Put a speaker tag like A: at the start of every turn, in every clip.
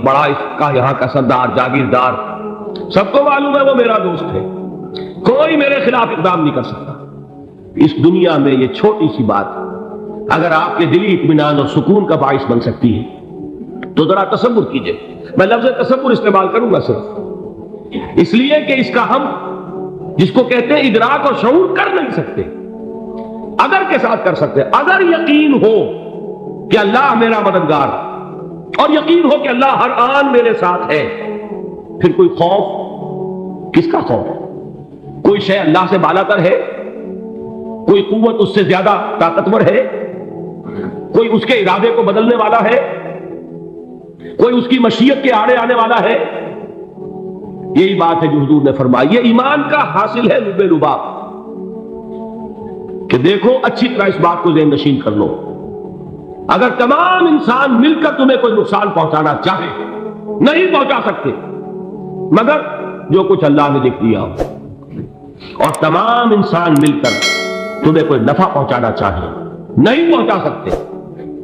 A: بڑا اس کا یہاں کا سردار جاگیردار، سب کو معلوم ہے وہ میرا دوست ہے، کوئی میرے خلاف اقدام نہیں کر سکتا۔ اس دنیا میں یہ چھوٹی سی بات اگر آپ کے دلی اطمینان اور سکون کا باعث بن سکتی ہے تو ذرا تصور کیجئے۔ میں لفظ تصور استعمال کروں گا صرف اس لیے کہ اس کا ہم جس کو کہتے ہیں ادراک اور شعور کر نہیں سکتے، اگر کے ساتھ کر سکتے، اگر یقین ہو کہ اللہ میرا مددگار اور یقین ہو کہ اللہ ہر آن میرے ساتھ ہے، پھر کوئی خوف کس کا خوف؟ کوئی شے اللہ سے بالا تر ہے؟ کوئی قوت اس سے زیادہ طاقتور ہے؟ کوئی اس کے ارادے کو بدلنے والا ہے؟ کوئی اس کی مشیت کے آڑے آنے والا ہے؟ یہی بات ہے جو حضور نے فرمائی، یہ ایمان کا حاصل ہے لب لباب، کہ دیکھو اچھی طرح اس بات کو ذہن نشین کر لو، اگر تمام انسان مل کر تمہیں کوئی نقصان پہنچانا چاہے نہیں پہنچا سکتے مگر جو کچھ اللہ نے لکھ دیا ہو، اور تمام انسان مل کر تمہیں کوئی نفع پہنچانا چاہے نہیں پہنچا سکتے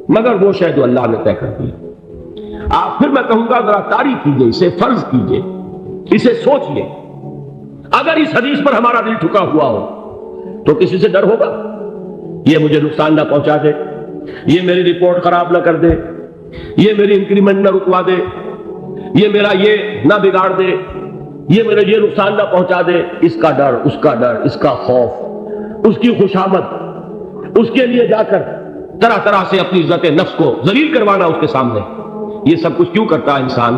A: مگر وہ شے جو اللہ نے طے کر دی۔ آپ پھر میں کہوں گا ذرا تعریف کیجئے، اسے فرض کیجئے، اسے سوچئے، اگر اس حدیث پر ہمارا دل ٹھکا ہوا ہو تو کسی سے ڈر ہوگا یہ مجھے نقصان نہ پہنچا دے، یہ میری رپورٹ خراب نہ کر دے، یہ میری انکریمنٹ نہ رکوا دے، یہ میرا یہ نہ بگاڑ دے، یہ میرے یہ نقصان نہ پہنچا دے، اس کا ڈر، اس کا ڈر، اس کا خوف، اس کی خوشامد، اس کے لیے جا کر طرح طرح سے اپنی عزت نفس کو ذلیل کروانا اس کے سامنے، یہ سب کچھ کیوں کرتا ہے انسان؟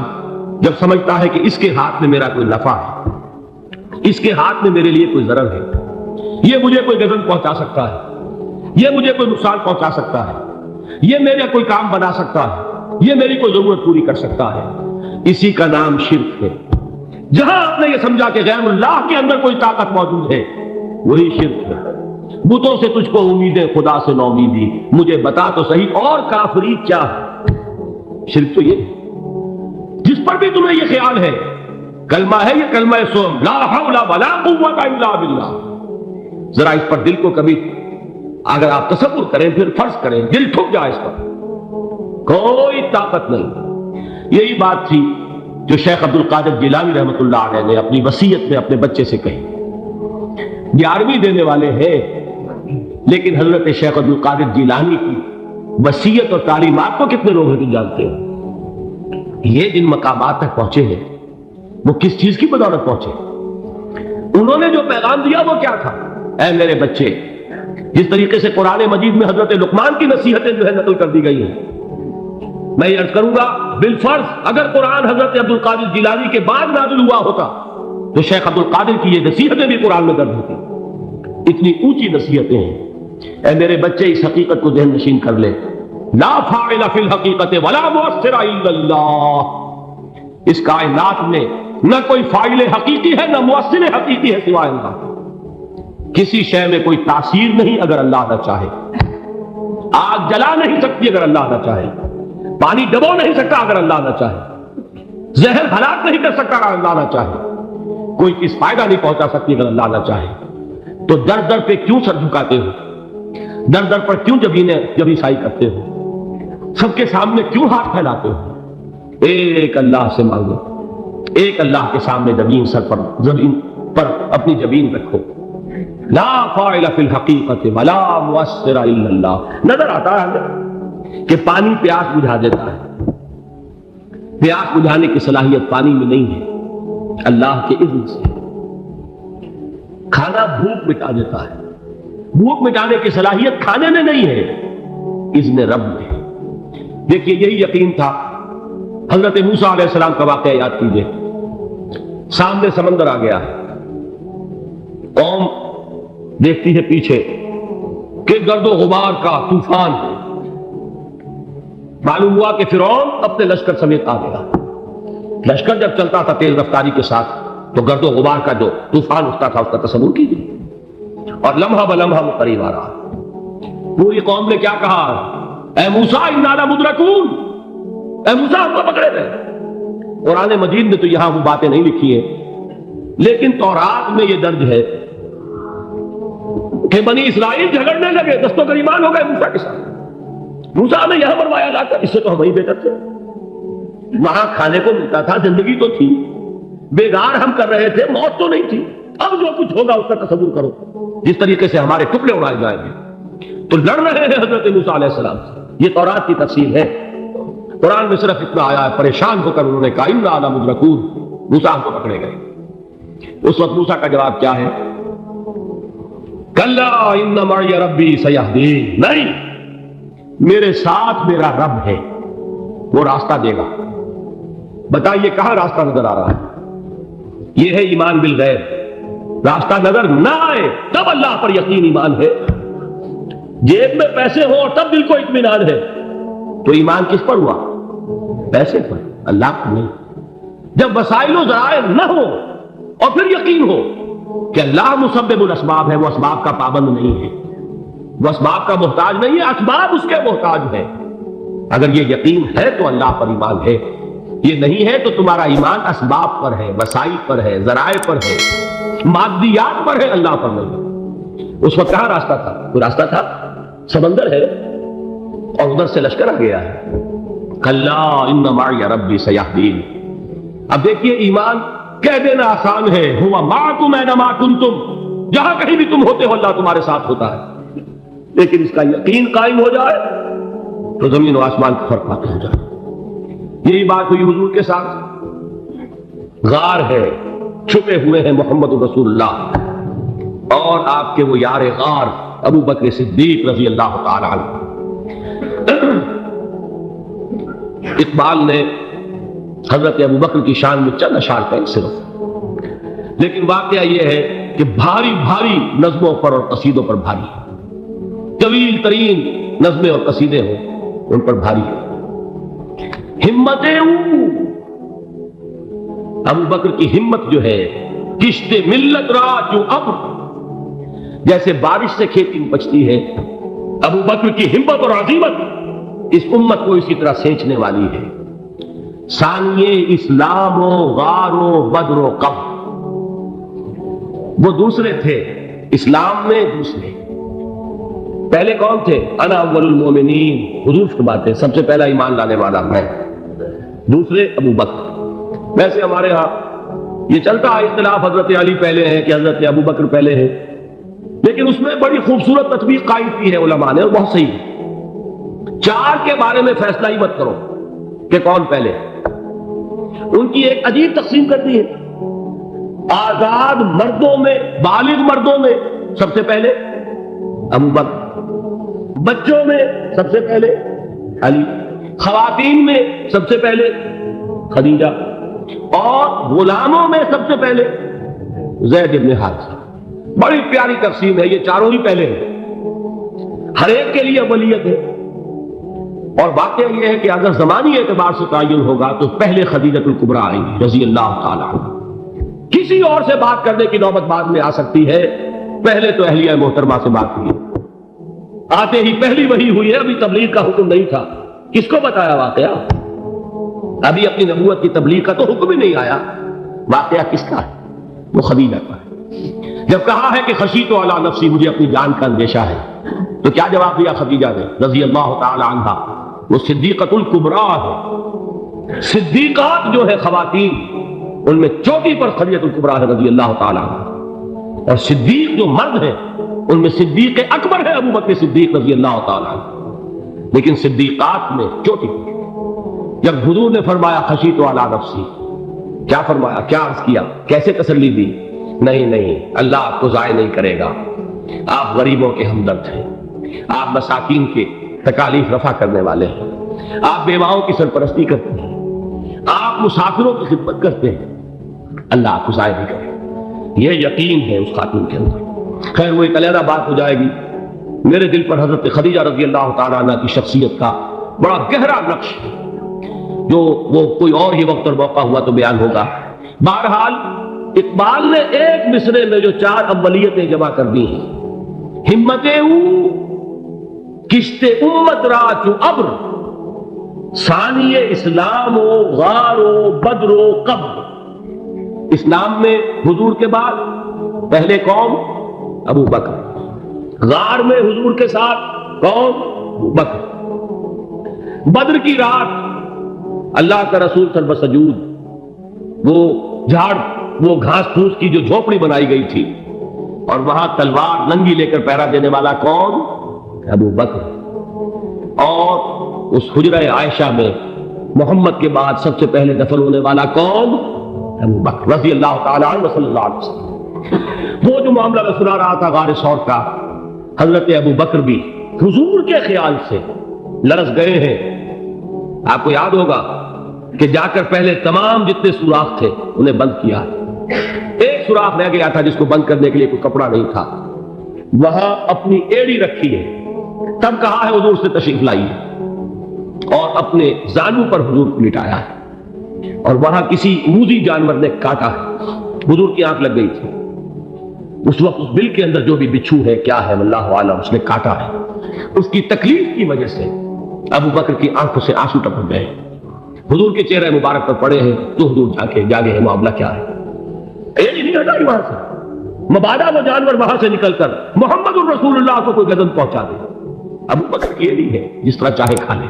A: جب سمجھتا ہے کہ اس کے ہاتھ میں میرا کوئی نفع ہے، اس کے ہاتھ میں میرے لیے کوئی ضرر ہے، یہ مجھے کوئی غضب پہنچا سکتا ہے، یہ مجھے کوئی نقصان پہنچا سکتا ہے، یہ میرا کوئی کام بنا سکتا ہے، یہ میری کوئی ضرورت پوری کر سکتا ہے، اسی کا نام شرک ہے۔ جہاں آپ نے یہ سمجھا کہ غیر اللہ کے اندر کوئی طاقت موجود ہے وہی شرک ہے۔ بتوں سے تجھ کو امیدیں، خدا سے نو امیدی، مجھے بتا تو صحیح اور کافری کیا ہے؟ شرک تو یہ جس پر بھی تمہیں یہ خیال ہے، کلمہ ہے یہ کلمہ سوم، لا حول ولا قوت الا باللہ، ذرا اس پر دل کو کبھی اگر آپ تصور کریں، پھر فرض کریں، دل ٹھک جائے اس پر، کوئی طاقت نہیں۔ یہی بات تھی جو شیخ عبد القادر جیلانی رحمۃ اللہ علیہ نے اپنی وصیت میں اپنے بچے سے کہی۔ 11ویں دینے والے ہیں لیکن حضرت شیخ عبد القادر جیلانی کی وصیت اور تعلیمات کو کتنے لوگ ہیں تم جانتے ہو؟ یہ جن مقامات تک پہنچے ہیں وہ کس چیز کی بدولت پہنچے؟ انہوں نے جو پیغام دیا وہ کیا تھا؟ اے میرے بچے، جس طریقے سے قرآن مجید میں حضرت لقمان کی نصیحتیں جو ہے نقل کر دی گئی ہیں، میں یہ عرض کروں گا بالفرض اگر قرآن حضرت عبد القادر جیلانی کے بعد نازل ہوا ہوتا تو شیخ عبد القادر کی یہ نصیحتیں بھی قرآن میں درج ہوتی۔ اتنی اونچی نصیحتیں ہیں۔ اے میرے بچے، اس حقیقت کو ذہن نشین کر لے، لا فاعل فی الحقیقت ولا مؤثر الا اللہ، اس کائنات میں نہ کوئی فاعل حقیقی ہے نہ مؤثر حقیقی ہے سوائے اللہ۔ کسی شے میں کوئی تاثیر نہیں اگر اللہ نہ چاہے، آگ جلا نہیں سکتی اگر اللہ نہ چاہے، پانی ڈبو نہیں سکتا اگر اللہ نہ چاہے، زہر ہلاک نہیں کر سکتا اگر اللہ نہ چاہے، کوئی چیز فائدہ نہیں پہنچا سکتی اگر اللہ نہ چاہے۔ تو در در پہ کیوں سر جھکاتے ہو؟ در در پر کیوں جبیں سائی کرتے ہو؟ سب کے سامنے کیوں ہاتھ پھیلاتے ہو؟ ایک اللہ سے مانگو، ایک اللہ کے سامنے زمین پر اپنی جبین رکھو۔ لا فاعل فی الحقیقت ولا مؤثر الا اللہ۔ نظر آتا ہے ہمیں کہ پانی پیاس بجھا دیتا ہے، پیاس بجھانے کی صلاحیت پانی میں نہیں ہے، اللہ کے اذن سے۔ کھانا بھوک مٹا دیتا ہے، بھوک مٹانے کی صلاحیت کھانے میں نہیں ہے، اذن رب میں۔ دیکھیے یہی یقین تھا حضرت موسیٰ علیہ السلام کا واقعہ یاد کیجئے، سامنے سمندر آ گیا، قوم دیکھتی ہے پیچھے کہ گرد و غبار کا طوفان ہے، معلوم ہوا کہ فرعون اپنے لشکر سمیت آ گیا۔ لشکر جب چلتا تھا تیز رفتاری کے ساتھ تو گرد و غبار کا جو طوفان اٹھتا تھا اس کا تصور کیجیے، اور لمحہ بلمحہ وہ قریب آ رہا۔ پوری قوم نے کیا کہا؟ اے موسیٰ انا لمدرکون، اے موسیٰ ہم کو پکڑے گئے۔ قرآن مجید میں تو یہاں وہ باتیں نہیں لکھی ہیں لیکن تورات میں یہ درج ہے کہ بنی اسرائیل جھگڑنے لگے، دست و گریبان ہو گئے موسیٰ کے ساتھ۔ موسیٰ نے یہاں مروایا لا کر، اس سے تو ہم وہیں بہتر تھے، وہاں کھانے کو ملتا تھا، زندگی تو تھی، بیگار ہم کر رہے تھے، موت تو نہیں تھی۔ اب جو کچھ ہوگا اس کا تصور کرو، جس طریقے سے ہمارے ٹکڑے اڑائے جائیں گے۔ تو لڑ رہے ہیں حضرت موسیٰ علیہ السلام سے، یہ تورات کی تفصیل ہے۔ قرآن میں صرف اتنا آیا ہے، پریشان ہو کر انہوں نے کہا اِنَّا لَمُدْرَکُونَ، موسیٰ کو پکڑے گئے۔ اس وقت موسیٰ کا جواب کیا ہے؟ کَلَّا إِنَّ مَعِیَ رَبِّی سَیَہْدِینِ، نہیں، میرے ساتھ میرا رب ہے، وہ راستہ دے گا۔ بتائیے کہاں راستہ نظر آ رہا ہے؟ یہ ہے ایمان بالغیب۔ راستہ نظر نہ آئے تب اللہ پر یقین ایمان ہے۔ جیب میں پیسے ہوں اور تب دل کو اطمینان ہے، تو ایمان کس پر ہوا؟ پیسے پر، اللہ پر نہیں۔ جب وسائل و ذرائع نہ ہو اور پھر یقین ہو کہ اللہ مسبب الاسباب ہے، وہ اسباب کا پابند نہیں ہے، وہ اسباب کا محتاج نہیں ہے، اسباب اس کے محتاج ہے۔ اگر یہ یقین ہے تو اللہ پر ایمان ہے، یہ نہیں ہے تو تمہارا ایمان اسباب پر ہے، وسائل پر ہے، ذرائع پر ہے، مادیات پر ہے، اللہ پر نہیں۔ اس وقت کہاں راستہ تھا؟ کوئی راستہ تھا؟ سمندر ہے اور ادھر سے لشکر آ گیا ہے۔ کلا ان معی ربی سیہدین۔ اب دیکھیے ایمان کہہ دینا آسان ہے، ہوا معکم اینما کنتم، جہاں کہیں بھی تم ہوتے ہو اللہ تمہارے ساتھ ہوتا ہے، لیکن اس کا یقین قائم ہو جائے تو زمین و آسمان کا فرق واقع ہو جائے۔ یہی بات ہوئی حضور کے ساتھ۔ غار ہے، چھپے ہوئے ہیں محمد رسول اللہ اور آپ کے وہ یار غار ابو بکر صدیق رضی اللہ تعالی عنہ۔ اقبال نے حضرت ابو بکر کی شان میں چند اشعار کہیں صرف، لیکن واقعہ یہ ہے کہ بھاری بھاری نظموں پر اور قصیدوں پر بھاری ہے، طویل ترین نظمیں اور قصیدے ہوں ان پر بھاری ہے۔ ہمتیں ابو بکر کی ہمت جو ہے، کشت ملت را جو ابر، جیسے بارش سے کھیتی بچتی ہے، ابو بکر کی ہمت اور عزیمت اس امت کو اسی طرح سینچنے والی ہے۔ ثانیے اسلام و غار و بدر و قبر، وہ دوسرے تھے اسلام میں، دوسرے پہلے کون تھے؟ انا اول المومنین، حضور فرماتے سب سے پہلا ایمان لانے والا میں، دوسرے ابو بکر۔ ویسے ہمارے ہاں یہ چلتا ہے اختلاف، حضرت علی پہلے ہیں کہ حضرت ابو بکر پہلے ہیں، لیکن اس میں بڑی خوبصورت تطبیق قائم کی ہے علماء نے اور بہت صحیح ہے۔ چار کے بارے میں فیصلہ ہی مت کرو کہ کون پہلے، ان کی ایک عجیب تقسیم کرتی ہے۔ آزاد مردوں میں، بالغ مردوں میں سب سے پہلے ابو بکر، بچوں میں سب سے پہلے علی، خواتین میں سب سے پہلے خدیجہ، اور غلاموں میں سب سے پہلے زید بن حارثہ۔ بڑی پیاری تقسیم ہے، یہ چاروں ہی پہلے ہیں، ہر ایک کے لیے اولیت ہے۔ اور واقعہ یہ ہے کہ اگر زمانی اعتبار سے تعین ہوگا تو پہلے خدیجۃ الکبریٰ آئیں گی رضی اللہ تعالی عنہ، کسی اور سے بات کرنے کی نوبت بعد میں آ سکتی ہے، پہلے تو اہلیہ محترمہ سے بات ہوئی، آتے ہی پہلی وحی ہوئی ہے، ابھی تبلیغ کا حکم نہیں تھا، کس کو بتایا واقعہ؟ ابھی اپنی نبوت کی تبلیغ کا تو حکم ہی نہیں آیا، واقعہ کس کا ہے؟ وہ خدیجہ کا ہے۔ جب کہا ہے کہ خشیت علی نفسی، مجھے اپنی جان کا اندیشہ ہے، تو کیا جواب دیا خدیجہ نے رضی اللہ تعالی عنہا؟ وہ صدیقۃ الکبریٰ ہے، صدیقات جو ہے خواتین ان میں چوٹی پر خدیجۃ الکبریٰ ہے رضی اللہ تعالی عنہ، اور صدیق جو مرد ہیں ان میں صدیق اکبر ہے ابو بکر صدیق رضی اللہ تعالی عنہ، لیکن صدیقات میں چوٹی پر۔ جب حضور نے فرمایا خشیت علی نفسی، کیا فرمایا، کیا عرض کیا، کیسے تسلی دی؟ نہیں نہیں، اللہ آپ کو ضائع نہیں کرے گا، آپ غریبوں کے ہمدرد ہیں، آپ مساکین کے تکالیف رفع کرنے والے ہیں، آپ بیواؤں کی سرپرستی کرتے ہیں، آپ مسافروں کی خدمت کرتے ہیں، اللہ آپ کو ضائع نہیں کرے گا۔ یہ یقین ہے اس خاتون کے اندر۔ خیر وہ ایک علیحدہ بات ہو جائے گی، میرے دل پر حضرت خدیجہ رضی اللہ تعالیٰ عنہ کی شخصیت کا بڑا گہرا نقش ہے، جو وہ کوئی اور ہی وقت اور موقع ہوا تو بیان ہوگا۔ بہرحال اقبال نے ایک مصرے میں جو چار اولیتیں جمع کر دی ہیں، ہمتیں کشت امت را چو ابر، ثانی اسلام و غار و بدر و قبر۔ اسلام میں حضور کے بعد پہلے کون؟ ابو بکر، غار میں حضور کے ساتھ کون؟ ابو بکر، بدر کی رات اللہ کا رسول سر سجود وہ جھاڑ وہ گھاس پھوس کی جو جھوپڑی بنائی گئی تھی، اور وہاں تلوار ننگی لے کر پہرا دینے والا کون؟ ابو بکر۔ اور اس حجرہ عائشہ میں محمد کے بعد سب سے پہلے دفن ہونے والا کون؟ ابو بکر رضی اللہ تعالیٰ عنہ صلی اللہ علیہ وسلم۔ وہ جو معاملہ میں سنا رہا تھا غار ثور کا، حضرت ابو بکر بھی حضور کے خیال سے لرز گئے ہیں۔ آپ کو یاد ہوگا کہ جا کر پہلے تمام جتنے سوراخ تھے انہیں بند کیا، ایک سوراخ رہ گیا تھا جس کو بند کرنے کے لیے کوئی کپڑا نہیں تھا، وہاں اپنی ایڑی رکھی ہے، تب کہا ہے حضور سے تشریف لائیے، اور اپنے زانو پر حضور کو لٹایا ہے، اور وہاں کسی موذی جانور نے کاٹا ہے، حضور کی آنکھ لگ گئی تھی، اس وقت اس بل کے اندر جو بھی بچھو ہے کیا ہے اللہ عالم اس نے کاٹا ہے، اس کی تکلیف کی وجہ سے ابو بکر کی آنکھوں سے آنسو ٹپک گئے، حضور کے چہرے مبارک پر پڑے ہیں، تو حضور جاگے ہیں، معاملہ کیا ہے؟ ایڑی نہیں ہٹائی وہاں سے، مبادا وہ جانور وہاں سے نکل کر محمد الرسول اللہ کو کوئی گزن پہنچا دے، ابو بکر کی ایڑی ہے، جس طرح چاہے کھا لے،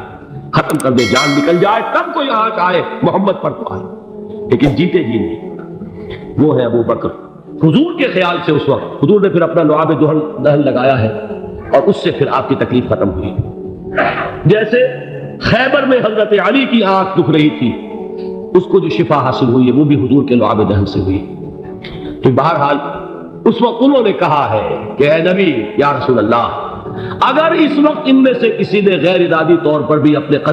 A: ختم کر دے، جان نکل جائے تب کوئی آنچ آئے محمد پر تو آئے، لیکن جیتے جی نہیں۔ وہ ہے ابو بکر حضور کے خیال سے۔ اس وقت حضور نے پھر اپنا لعاب دہن لگایا ہے، اور اس سے پھر آپ کی تکلیف ختم ہوئی۔ جیسے خیبر میں حضرت علی کی آنکھ دکھ رہی تھی، اس کو جو شفا حاصل ہوئی ہے وہ بھی حضور کے لعاب دہن سے ہوئی۔ تو بہرحال اس وقت انہوں نے کہا ہے کہ اے نبی یا رسول اللہ، اگر اس وقت ان میں سے کسی نے غیر ارادی طور پر بھی اپنے قدموں